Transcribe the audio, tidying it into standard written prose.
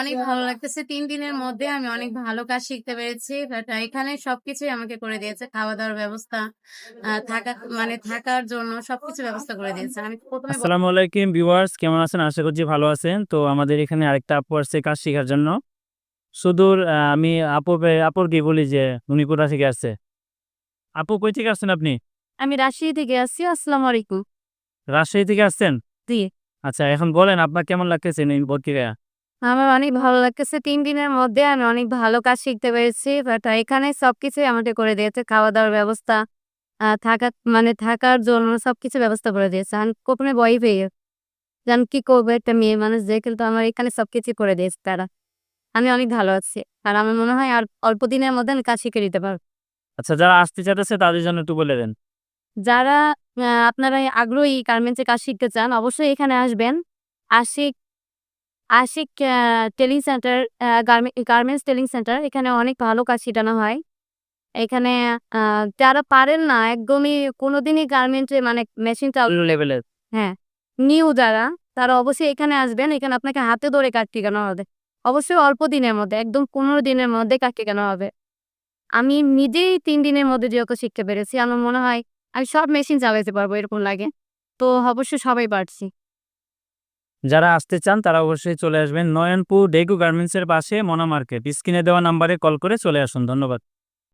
অনেক ভালো লাগতেছে। ৩ দিনের মধ্যে আমি অনেক ভালো কাজ শিখতে পেরেছি। বাট এখানে সবকিছুই আমাকে করে দিয়েছে। খাওয়া-দাওয়ার ব্যবস্থা, থাকা মানে থাকার জন্য সবকিছু ব্যবস্থা করে দিয়েছে। আমি ১ম এ আসসালামু আলাইকুম ভিউয়ার্স, কেমন আছেন? আশা করছি ভালো আছেন। তো আমাদের এখানে আরেকটা আপু আসছে কাজ শেখার জন্য। সুদূর আমি আপুকে বলি যে উনি কোথা থেকে আসছে। আপু কই থেকে আসছেন আপনি? আমি রাজশাহী থেকে আসছি। আসসালামু আলাইকুম। রাজশাহী থেকে আসছেন? জি। আচ্ছা, এখন বলেন আপনার কেমন লাগতেছে এই প্রক্রিয়া? আমার অনেক ভালো লাগতেছে। ৩ দিনের মধ্যে আমি অনেক ভালো কাজ শিখতে পেরেছি। বাট এখানে সবকিছুই আমাকে করে দিয়েছে। খাওয়া-দাওয়ার ব্যবস্থা, থাকা থাকার জন্য সবকিছু ব্যবস্থা করে দিয়েছে। আমি ১ম এ ভয়ই পেয়ে গেছি। যে আমি কি করবো একটা মেয়ে মানুষ যে, কিন্তু আমার এখানে সবকিছু করে দিয়েছে তারা। আমি অনেক ভালো আছি। আর আমার মনে হয় আর অল্প দিনের মধ্যে আমি কাজ শিখে নিতে পারব। আচ্ছা, যারা আসতে চাইতেছে তাদের জন্য একটু বলে দেন। যারা আপনারা আগ্রহী গার্মেন্টস এ কাজ শিখতে চান অবশ্যই এখানে আসবেন। Ashik Ashik training centre, garments training centre, এখানে অনেক ভালো কাজ শিখানো হয়। এখানে আ যারা পারেন না একদমই কোনদিনই গার্মেন্টস এ মেশিন চালানো লেভেলের, হ্যাঁ, নিউ যারা, তারা অবশ্যই এখানে আসবেন। এখানে আপনাকে হাতে ধরে কাজ শিখানো হবে। অবশ্যই অল্প দিনের মধ্যে, একদম ১৫ দিনের মধ্যে কাজ শিখানো হবে। আমি নিজেই ৩ দিনের মধ্যে যেরকম শিখতে পেরেছি, আমার মনে হয় আমি সব মেশিন চালাইতে পারবো এরকম লাগে। তো অবশ্যই সবাই পারছি। যারা আসতে চান তারা অবশ্যই চলে আসবেন নয়নপুর ডেগু গার্মেন্টস এর পাশে মনা মার্কেট। স্ক্রিনে দেওয়া নাম্বারে কল করে চলে আসুন। ধন্যবাদ।